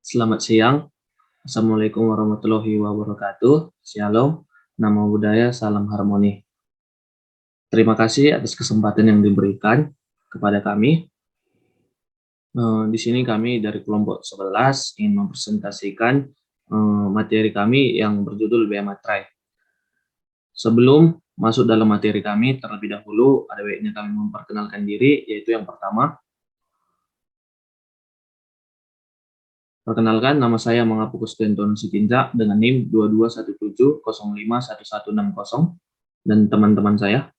Selamat siang. Assalamualaikum warahmatullahi wabarakatuh. Shalom, namo buddhaya, salam harmoni. Terima kasih atas kesempatan yang diberikan kepada kami. Di sini kami dari kelompok 11 ingin mempresentasikan materi kami yang berjudul Bea Materai. Sebelum masuk dalam materi kami, terlebih dahulu ada baiknya kami memperkenalkan diri, yaitu yang pertama, perkenalkan, nama saya Mangapu Kustiantono Sitinja dengan NIM 2217051160 dan teman-teman saya.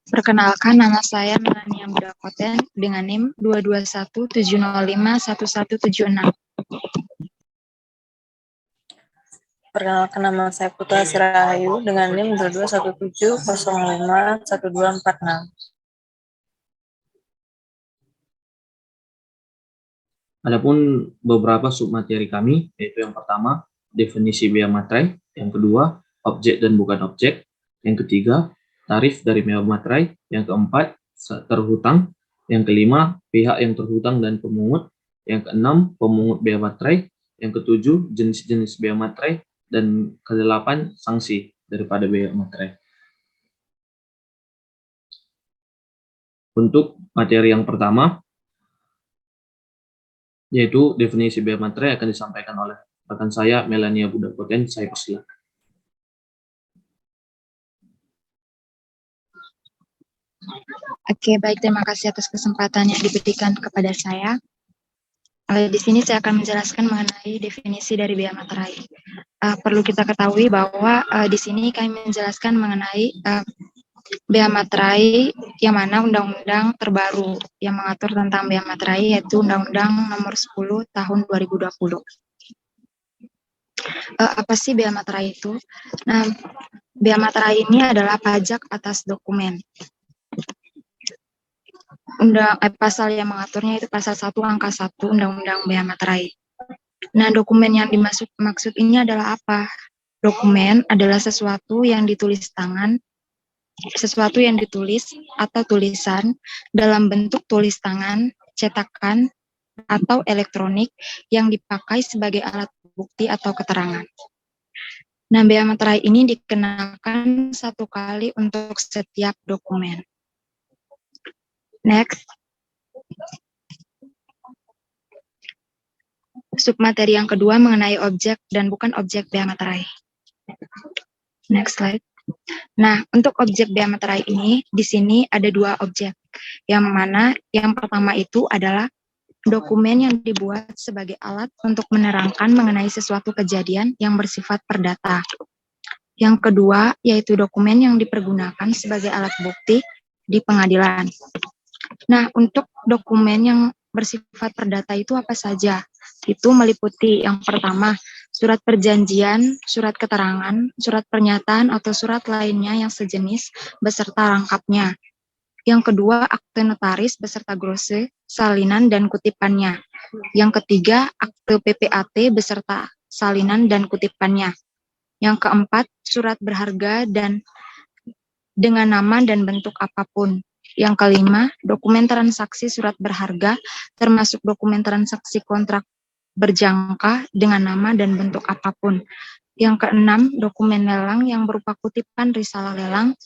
Perkenalkan, nama saya Melania Budakoten dengan NIM 2217051176. Perkenalkan, nama saya Putra Sirahayu dengan NIM 2217051246. Adapun beberapa submateri kami, yaitu yang pertama, definisi bea materai, yang kedua, objek dan bukan objek, yang ketiga, tarif dari bea materai, yang keempat, terhutang, yang kelima, pihak yang terhutang dan pemungut, yang keenam, pemungut bea materai, yang ketujuh, jenis-jenis bea materai, dan kedelapan, sanksi daripada bea materai. Untuk materi yang pertama, yaitu definisi bea materai, akan disampaikan oleh rekan saya Melania Budakoten. Saya persilakan. Oke, baik, terima kasih atas kesempatan yang diberikan kepada saya. Di sini saya akan menjelaskan mengenai definisi dari bea materai. Perlu kita ketahui bahwa di sini kami menjelaskan mengenai bea materai yang mana undang-undang terbaru yang mengatur tentang bea materai, yaitu Undang-Undang Nomor 10 Tahun 2020. Apa sih bea materai itu? Nah, bea materai ini adalah pajak atas dokumen. Pasal yang mengaturnya itu pasal 1 angka 1 Undang-Undang Bea Materai. Nah, dokumen yang dimaksud ini adalah apa? Dokumen adalah sesuatu yang ditulis tangan, sesuatu yang ditulis atau tulisan dalam bentuk tulis tangan, cetakan, atau elektronik yang dipakai sebagai alat bukti atau keterangan. Nah, bea materai ini dikenakan satu kali untuk setiap dokumen. Next. Submateri yang kedua mengenai objek dan bukan objek bea materai. Next slide. Nah, untuk objek bea materai ini, di sini ada dua objek. Yang mana yang pertama itu adalah dokumen yang dibuat sebagai alat untuk menerangkan mengenai sesuatu kejadian yang bersifat perdata. Yang kedua, yaitu dokumen yang dipergunakan sebagai alat bukti di pengadilan. Nah, untuk dokumen yang bersifat perdata itu apa saja? Itu meliputi yang pertama, surat perjanjian, surat keterangan, surat pernyataan atau surat lainnya yang sejenis beserta rangkapnya. Yang kedua, akte notaris beserta glose, salinan dan kutipannya. Yang ketiga, akte PPAT beserta salinan dan kutipannya. Yang keempat, surat berharga dan dengan nama dan bentuk apapun. Yang kelima, dokumen transaksi surat berharga, termasuk dokumen transaksi kontrak berjangka dengan nama dan bentuk apapun. Yang keenam, dokumen lelang yang berupa kutipan risalah lelang,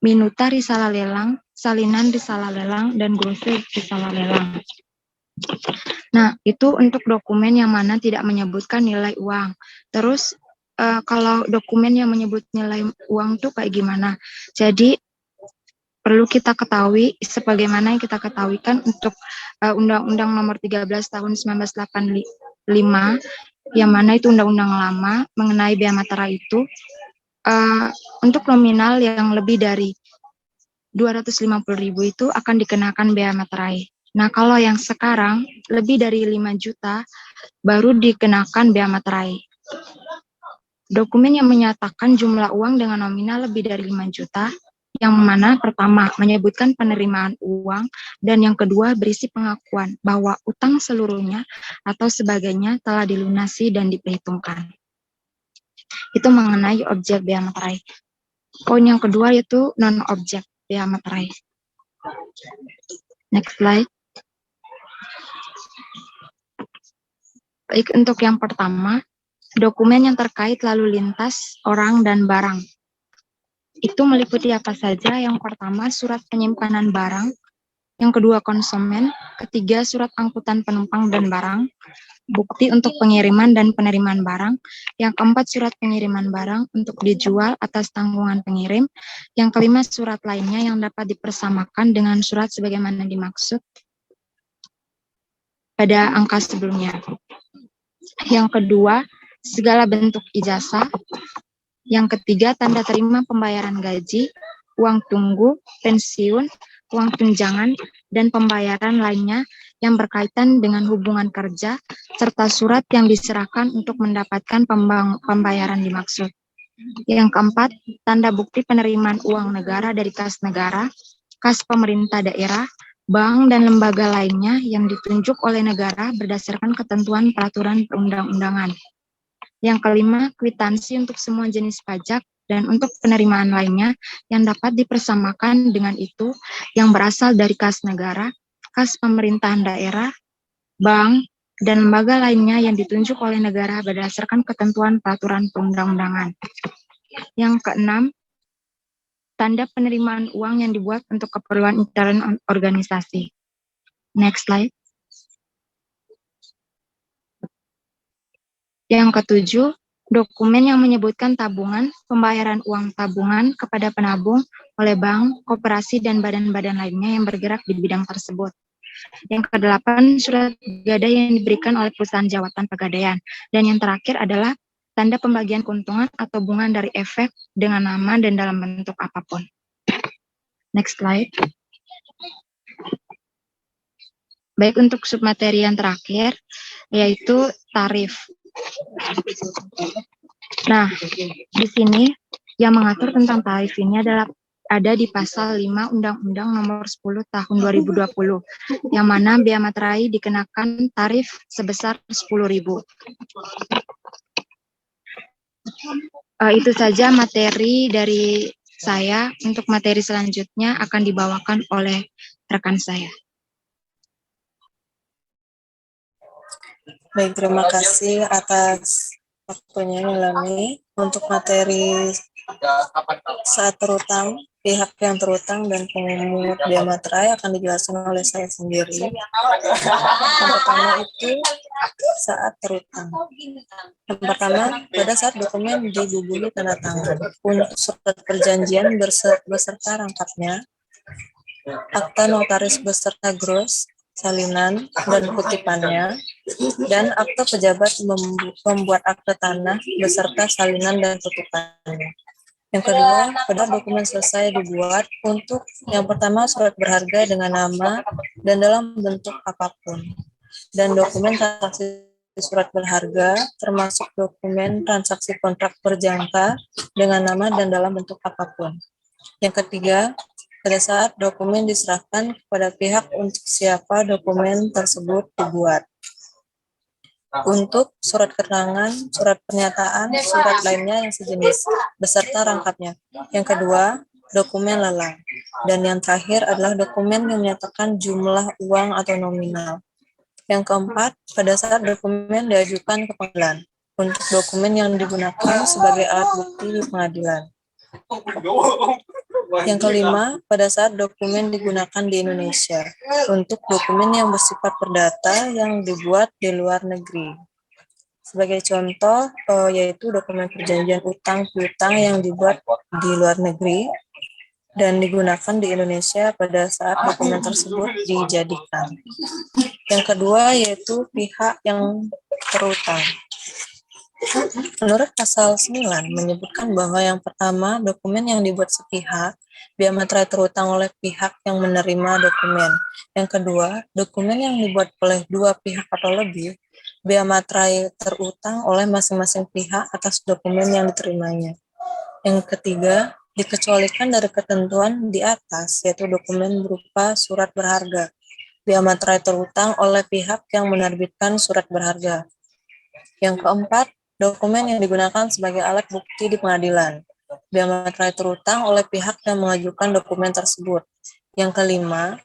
minuta risalah lelang, salinan risalah lelang, dan glose risalah lelang. Nah, itu untuk dokumen yang mana tidak menyebutkan nilai uang. Terus, kalau dokumen yang menyebut nilai uang itu kayak gimana? Jadi, perlu kita ketahui, sebagaimana yang kita ketahui kan untuk Undang-Undang Nomor 13 Tahun 1985, yang mana itu undang-undang lama mengenai bea materai itu, untuk nominal yang lebih dari 250.000 itu akan dikenakan bea materai. Nah, kalau yang sekarang lebih dari 5 juta baru dikenakan bea materai. Dokumen yang menyatakan jumlah uang dengan nominal lebih dari 5 juta, yang mana pertama menyebutkan penerimaan uang, dan yang kedua berisi pengakuan bahwa utang seluruhnya atau sebagainya telah dilunasi dan diperhitungkan. Itu mengenai objek bea materai. Poin yang kedua yaitu non-objek bea materai. Next slide. Baik, untuk yang pertama, dokumen yang terkait lalu lintas orang dan barang. Itu meliputi apa saja? Yang pertama, surat penyimpanan barang. Yang kedua, konsumen. Ketiga, surat angkutan penumpang dan barang. Bukti untuk pengiriman dan penerimaan barang. Yang keempat, surat pengiriman barang untuk dijual atas tanggungan pengirim. Yang kelima, surat lainnya yang dapat dipersamakan dengan surat sebagaimana dimaksud pada angka sebelumnya. Yang kedua, segala bentuk ijazah. Yang ketiga, tanda terima pembayaran gaji, uang tunggu, pensiun, uang tunjangan, dan pembayaran lainnya yang berkaitan dengan hubungan kerja, serta surat yang diserahkan untuk mendapatkan pembayaran dimaksud. Yang keempat, tanda bukti penerimaan uang negara dari kas negara, kas pemerintah daerah, bank, dan lembaga lainnya yang ditunjuk oleh negara berdasarkan ketentuan peraturan perundang-undangan. Yang kelima, kwitansi untuk semua jenis pajak dan untuk penerimaan lainnya yang dapat dipersamakan dengan itu yang berasal dari kas negara, kas pemerintahan daerah, bank, dan lembaga lainnya yang ditunjuk oleh negara berdasarkan ketentuan peraturan perundang-undangan. Yang keenam, tanda penerimaan uang yang dibuat untuk keperluan intern organisasi. Next slide. Yang ketujuh, dokumen yang menyebutkan tabungan, pembayaran uang tabungan kepada penabung oleh bank, koperasi, dan badan-badan lainnya yang bergerak di bidang tersebut. Yang kedelapan, surat gadai yang diberikan oleh perusahaan jawatan pegadaian. Dan yang terakhir adalah tanda pembagian keuntungan atau bunga dari efek dengan nama dan dalam bentuk apapun. Next slide. Baik, untuk submateri yang terakhir, yaitu tarif. Nah, di sini yang mengatur tentang tarif ini adalah ada di pasal 5 Undang-Undang Nomor 10 Tahun 2020, yang mana bea materai dikenakan tarif sebesar 10.000. Itu saja materi dari saya. Untuk materi selanjutnya akan dibawakan oleh rekan saya. Baik, terima kasih atas waktunya Milani. Untuk materi saat terutang, pihak yang terutang dan pemungut bea materai akan dijelaskan oleh saya sendiri. Yang pertama itu saat terutang. Yang pertama, pada saat dokumen dihubungi tanda tangan untuk surat perjanjian beserta rangkapnya, akta notaris beserta gros, salinan, dan kutipannya, dan akta pejabat membuat akta tanah beserta salinan dan kutipannya. Yang kedua, pada dokumen selesai dibuat untuk yang pertama surat berharga dengan nama dan dalam bentuk apapun, dan dokumen transaksi surat berharga termasuk dokumen transaksi kontrak berjangka dengan nama dan dalam bentuk apapun. Yang ketiga, pada saat dokumen diserahkan kepada pihak untuk siapa dokumen tersebut dibuat. Untuk surat keterangan, surat pernyataan, surat lainnya yang sejenis, beserta rangkapnya. Yang kedua, dokumen lelang. Dan yang terakhir adalah dokumen yang menyatakan jumlah uang atau nominal. Yang keempat, pada saat dokumen diajukan ke pengadilan. Untuk dokumen yang digunakan sebagai alat bukti di pengadilan. Yang kelima, pada saat dokumen digunakan di Indonesia untuk dokumen yang bersifat perdata yang dibuat di luar negeri. Sebagai contoh, yaitu dokumen perjanjian utang piutang yang dibuat di luar negeri dan digunakan di Indonesia pada saat dokumen tersebut dijadikan. Yang kedua, yaitu pihak yang terutang. Menurut pasal 9 menyebutkan bahwa yang pertama, dokumen yang dibuat sepihak, bea materai terutang oleh pihak yang menerima dokumen. Yang kedua, dokumen yang dibuat oleh dua pihak atau lebih, bea materai terutang oleh masing-masing pihak atas dokumen yang diterimanya. Yang ketiga, dikecualikan dari ketentuan di atas, yaitu dokumen berupa surat berharga. Bea materai terutang oleh pihak yang menerbitkan surat berharga. Yang keempat, dokumen yang digunakan sebagai alat bukti di pengadilan. Bea materai terutang oleh pihak yang mengajukan dokumen tersebut. Yang kelima,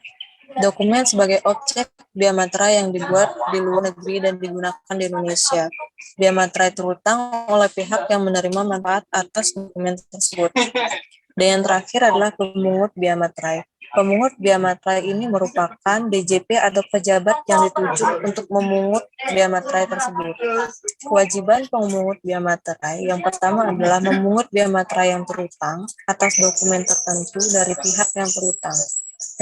Dokumen sebagai objek biaya materai yang dibuat di luar negeri dan digunakan di Indonesia. Biaya materai terutang oleh pihak yang menerima manfaat atas dokumen tersebut. Dan yang terakhir adalah pemungut biaya materai. Pemungut biaya materai ini merupakan DJP atau pejabat yang ditunjuk untuk memungut biaya materai tersebut. Kewajiban pemungut biaya materai yang pertama adalah memungut biaya materai yang terutang atas dokumen tertentu dari pihak yang terutang.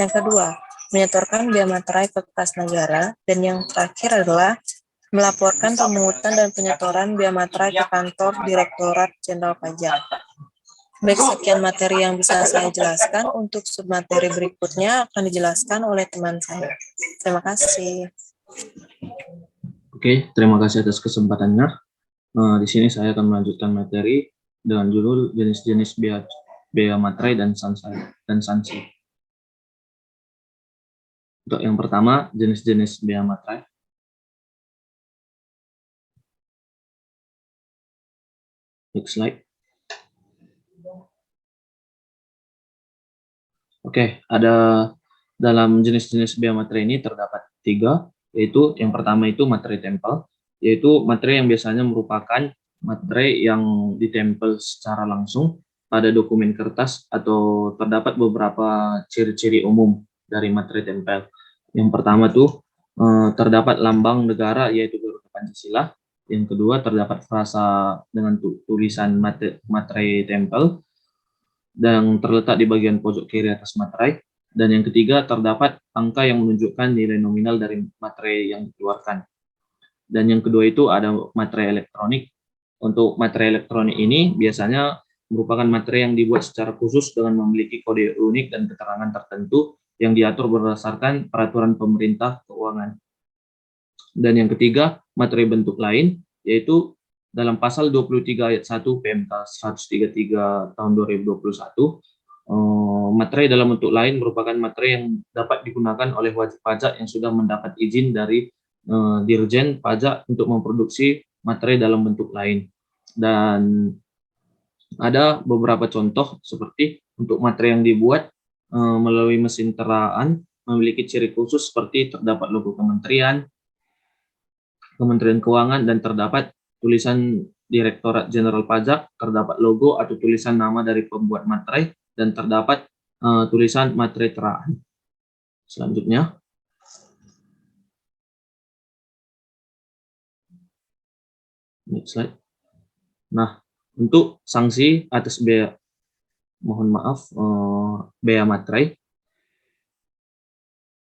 Yang kedua, menyetorkan biaya materai ke kas negara, dan yang terakhir adalah melaporkan pemungutan dan penyetoran biaya materai ke kantor Direktorat Jenderal Pajak. Baik, sekian materi yang bisa saya jelaskan. Untuk submateri berikutnya akan dijelaskan oleh teman saya. Terima kasih. Oke, terima kasih atas kesempatannya. Di sini saya akan melanjutkan materi dengan judul jenis-jenis biaya materai dan sanksi. Untuk yang pertama, jenis-jenis biaya materai. Next slide. Oke, ada dalam jenis-jenis biaya materai ini terdapat 3, yaitu yang pertama itu materi tempel, yaitu materi yang biasanya merupakan materi yang ditempel secara langsung pada dokumen kertas, atau terdapat beberapa ciri-ciri umum dari materi tempel. Yang pertama tuh terdapat lambang negara, yaitu Garuda Pancasila. Yang kedua terdapat frasa dengan tulisan materi tempel dan terletak di bagian pojok kiri atas materai. Dan yang ketiga terdapat angka yang menunjukkan nilai nominal dari materai yang dikeluarkan. Dan yang kedua itu ada materai elektronik. Untuk materai elektronik ini biasanya merupakan materi yang dibuat secara khusus dengan memiliki kode unik dan keterangan tertentu yang diatur berdasarkan peraturan pemerintah keuangan. Dan yang ketiga, materi bentuk lain, yaitu dalam pasal 23 ayat 1 PMK 133 tahun 2021, materi dalam bentuk lain merupakan materi yang dapat digunakan oleh wajib pajak yang sudah mendapat izin dari Dirjen Pajak untuk memproduksi materi dalam bentuk lain. Dan ada beberapa contoh seperti untuk materi yang dibuat melalui mesin teraan memiliki ciri khusus seperti terdapat logo Kementerian Keuangan, dan terdapat tulisan Direktorat Jenderal Pajak, terdapat logo atau tulisan nama dari pembuat materai, dan terdapat tulisan materi teraan. Selanjutnya, next slide. Nah, untuk sanksi atas biaya, biaya materai,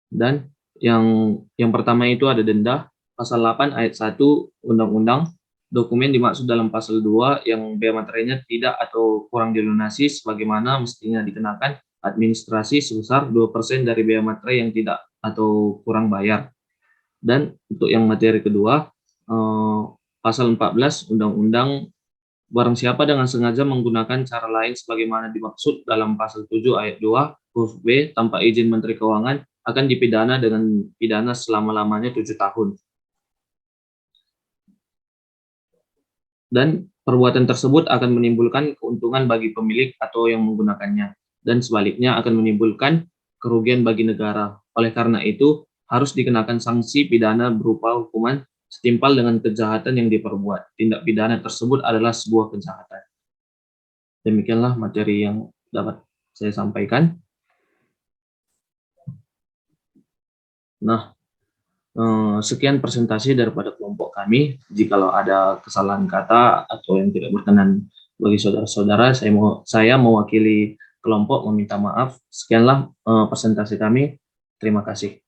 dan yang pertama itu ada denda. Pasal 8 ayat 1 Undang-Undang, dokumen dimaksud dalam pasal 2 yang biaya materainya tidak atau kurang dilunasi sebagaimana mestinya dikenakan administrasi sebesar 2% dari biaya materai yang tidak atau kurang bayar. Dan untuk yang materi kedua, pasal 14 Undang-Undang, barang siapa dengan sengaja menggunakan cara lain sebagaimana dimaksud dalam pasal 7 ayat 2 huruf B tanpa izin Menteri Keuangan akan dipidana dengan pidana selama-lamanya 7 tahun. Dan perbuatan tersebut akan menimbulkan keuntungan bagi pemilik atau yang menggunakannya, dan sebaliknya akan menimbulkan kerugian bagi negara. Oleh karena itu, harus dikenakan sanksi pidana berupa hukuman setimpal dengan kejahatan yang diperbuat. Tindak pidana tersebut adalah sebuah kejahatan. Demikianlah materi yang dapat saya sampaikan. Nah, sekian presentasi daripada kelompok kami. Jikalau ada kesalahan kata atau yang tidak berkenan bagi saudara-saudara, saya mewakili kelompok meminta maaf. Sekianlah presentasi kami. Terima kasih.